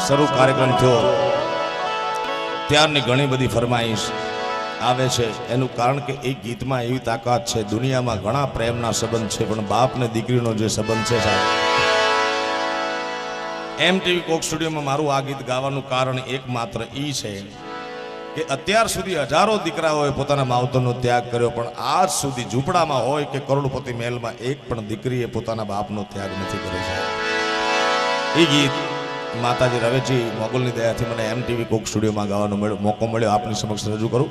શરૂ કાર્યક્રમ થયો ત્યારની ઘણી બધી ફરમાઈશ આવે છે એનું કારણ કે એ ગીતમાં એવી તાકાત છે દુનિયામાં ઘણા પ્રેમના સંબંધ છે પણ બાપ ને દીકરીનો જે સંબંધ છે સાહેબ એમટીવી કોક સ્ટુડિયોમાં મારું આ ગીત ગાવાનું કારણ એકમાત્ર ઈ છે કે અત્યાર સુધી હજારો દીકરાઓએ પોતાના માવતરનો ત્યાગ કર્યો પણ આજ સુધી ઝૂંપડામાં હોય કે કરોડપતિ મહેલમાં એક પણ દીકરીએ પોતાના બાપનો ત્યાગ નથી કર્યો સાહેબ એ ગીત માતાજી રવેજી મોગલની દયાથી મને એમટીવી કોક સ્ટુડિયોમાં ગાવાનો મોકો મળ્યો આપની સમક્ષ રજૂ કરું।